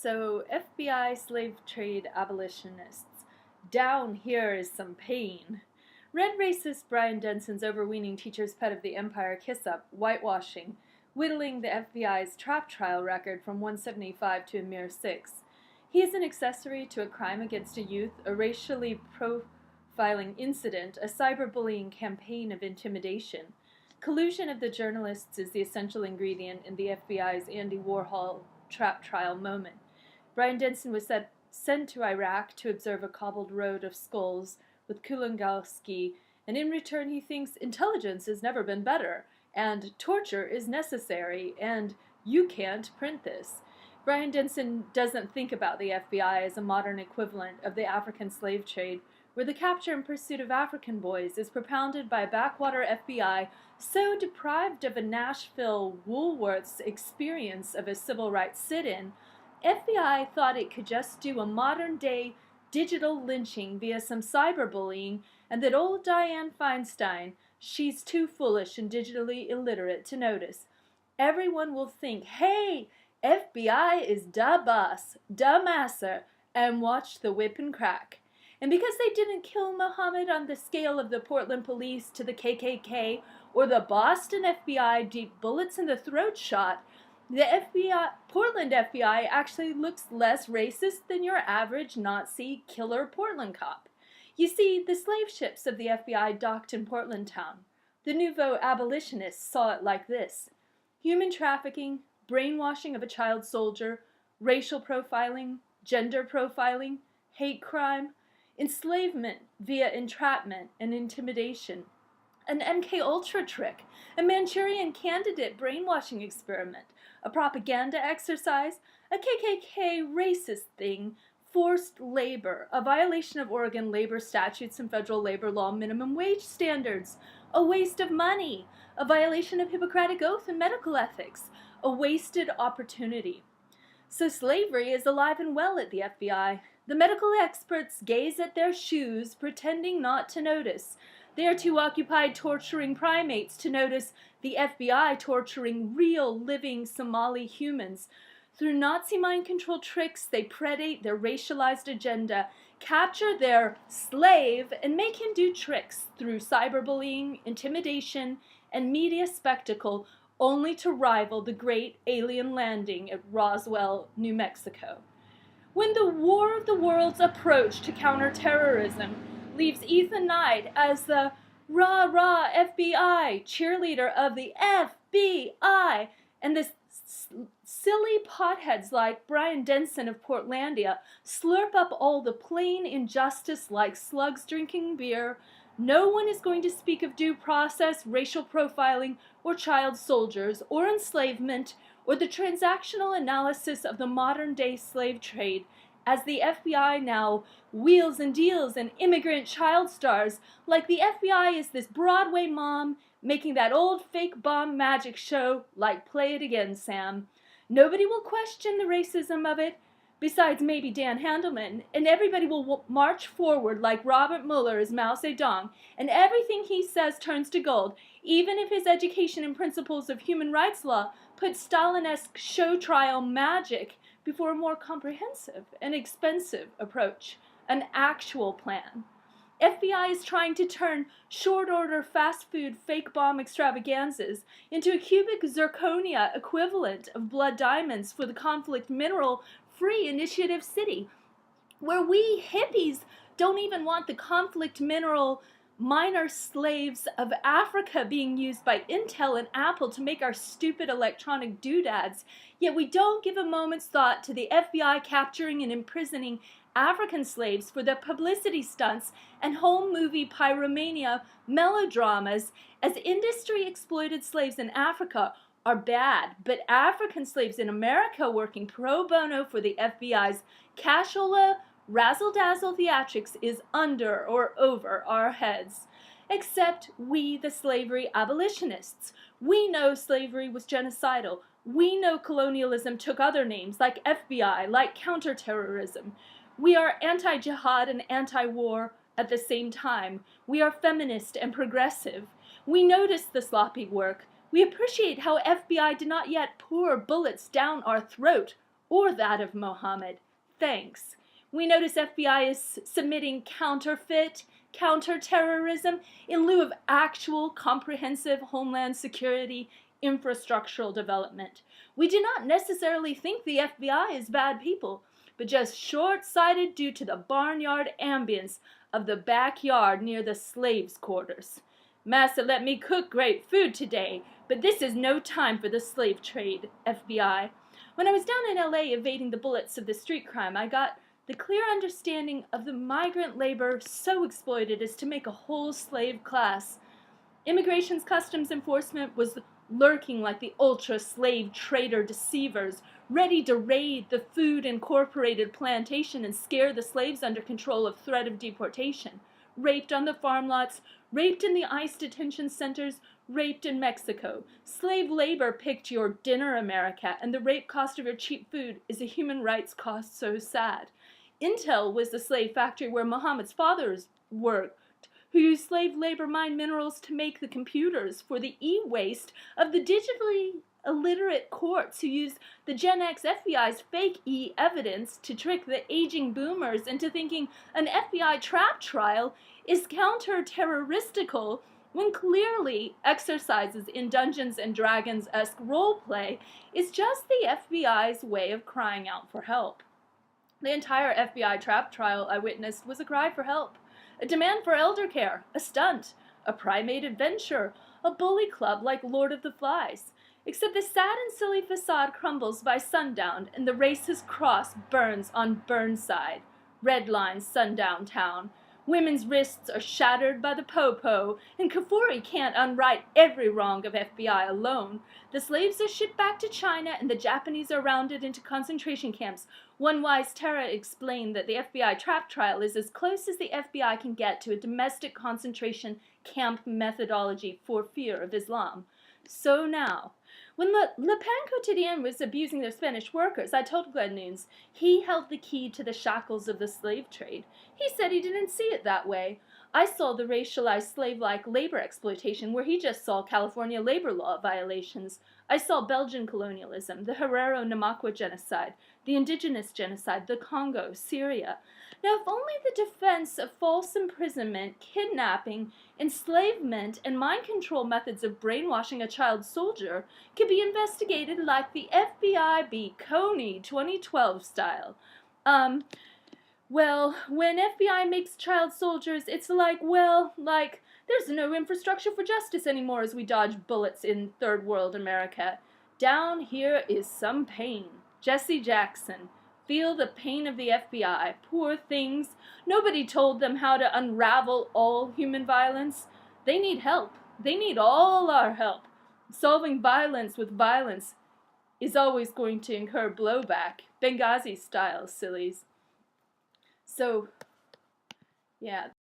So, FBI slave trade abolitionists. Down here is some pain. Red racist Brian Denson's overweening teacher's pet of the empire kiss up, whitewashing, whittling the FBI's trap trial record from 175 to a mere 6. He is an accessory to a crime against a youth, a racially profiling incident, a cyberbullying campaign of intimidation. Collusion of the journalists is the essential ingredient in the FBI's Andy Warhol trap trial moment. Brian Denson was sent to Iraq to observe a cobbled road of skulls with Kulongoski, and in return he thinks intelligence has never been better, and torture is necessary, and you can't print this. Brian Denson doesn't think about the FBI as a modern equivalent of the African slave trade, where the capture and pursuit of African boys is propounded by a backwater FBI so deprived of a Nashville Woolworths experience of a civil rights sit-in. FBI thought it could just do a modern-day digital lynching via some cyberbullying, and that old Dianne Feinstein, she's too foolish and digitally illiterate to notice. Everyone will think, hey, FBI is da boss, da masser, and watch the whip and crack. And because they didn't kill Muhammad on the scale of the Portland police to the KKK or the Boston FBI deep bullets in the throat shot, the Portland FBI actually looks less racist than your average Nazi killer Portland cop. You see, the slave ships of the FBI docked in Portland town. The nouveau abolitionists saw it like this: human trafficking, brainwashing of a child soldier, racial profiling, gender profiling, hate crime, enslavement via entrapment and intimidation, an MKUltra trick, a Manchurian candidate brainwashing experiment, a propaganda exercise, a KKK racist thing, forced labor, a violation of Oregon labor statutes and federal labor law minimum wage standards, a waste of money, a violation of Hippocratic Oath and medical ethics, a wasted opportunity. So slavery is alive and well at the FBI. The medical experts gaze at their shoes, pretending not to notice. They are too occupied torturing primates to notice the FBI torturing real, living Somali humans. Through Nazi mind control tricks, they predate their racialized agenda, capture their slave, and make him do tricks through cyberbullying, intimidation, and media spectacle, only to rival the great alien landing at Roswell, New Mexico. When the War of the Worlds approach to counter terrorism leaves Ethan Knight as the rah-rah FBI cheerleader of the FBI, and the silly potheads like Brian Denson of Portlandia slurp up all the plain injustice like slugs drinking beer, no one is going to speak of due process, racial profiling, or child soldiers, or enslavement, or the transactional analysis of the modern-day slave trade, as the FBI now wheels and deals in immigrant child stars, like the FBI is this Broadway mom making that old fake bomb magic show like Play It Again, Sam. Nobody will question the racism of it, besides maybe Dan Handelman, and everybody will march forward like Robert Mueller is Mao Zedong, and everything he says turns to gold, even if his education and principles of human rights law put Stalin-esque show trial magic before a more comprehensive and expensive approach, an actual plan. FBI is trying to turn short-order fast food fake bomb extravaganzas into a cubic zirconia equivalent of blood diamonds for the conflict mineral-free initiative city, where we hippies don't even want the conflict mineral minor slaves of Africa being used by Intel and Apple to make our stupid electronic doodads, yet we don't give a moment's thought to the FBI capturing and imprisoning African slaves for their publicity stunts and home movie pyromania melodramas, as industry-exploited slaves in Africa are bad, but African slaves in America working pro bono for the FBI's cashola razzle-dazzle theatrics is under or over our heads. Except we, the slavery abolitionists. We know slavery was genocidal. We know colonialism took other names, like FBI, like counterterrorism. We are anti-jihad and anti-war at the same time. We are feminist and progressive. We notice the sloppy work. We appreciate how FBI did not yet pour bullets down our throat or that of Mohammed. Thanks. We notice FBI is submitting counterfeit, counterterrorism in lieu of actual comprehensive homeland security infrastructural development. We do not necessarily think the FBI is bad people, but just short-sighted due to the barnyard ambience of the backyard near the slaves' quarters. Massa let me cook great food today, but this is no time for the slave trade, FBI. When I was down in LA evading the bullets of the street crime, I got the clear understanding of the migrant labor so exploited as to make a whole slave class. Immigration's customs enforcement was lurking like the ultra-slave trader deceivers, ready to raid the Food Incorporated plantation and scare the slaves under control of threat of deportation. Raped on the farm lots, raped in the ICE detention centers, raped in Mexico. Slave labor picked your dinner, America, and the rape cost of your cheap food is a human rights cost so sad. Intel was the slave factory where Muhammad's fathers worked, who used slave labor mined minerals to make the computers for the e-waste of the digitally illiterate courts who used the Gen X FBI's fake e-evidence to trick the aging boomers into thinking an FBI trap trial is counter-terroristical when clearly exercises in Dungeons and Dragons-esque roleplay is just the FBI's way of crying out for help. The entire FBI trap trial I witnessed was a cry for help, a demand for elder care, a stunt, a primate adventure, a bully club like Lord of the Flies. Except the sad and silly facade crumbles by sundown and the racist cross burns on Burnside. Red lines sundown town. Women's wrists are shattered by the po-po, and Kafuri can't unright every wrong of FBI alone. The slaves are shipped back to China, and the Japanese are rounded into concentration camps. One wise Terra explained that the FBI trap trial is as close as the FBI can get to a domestic concentration camp methodology for fear of Islam. So now, when Le Pen Quotidien was abusing their Spanish workers, I told Glenn Nunes he held the key to the shackles of the slave trade. He said he didn't see it that way. I saw the racialized slave-like labor exploitation where he just saw California labor law violations. I saw Belgian colonialism, the Herero-Namakwa genocide, the indigenous genocide, the Congo, Syria. Now, if only the defense of false imprisonment, kidnapping, enslavement, and mind control methods of brainwashing a child soldier could be investigated like the FBI B. Coney 2012 style. Well, when FBI makes child soldiers, it's like, there's no infrastructure for justice anymore as we dodge bullets in third world America. Down here is some pain. Jesse Jackson. Feel the pain of the FBI. Poor things. Nobody told them how to unravel all human violence. They need help. They need all our help. Solving violence with violence is always going to incur blowback. Benghazi style, sillies. So, yeah.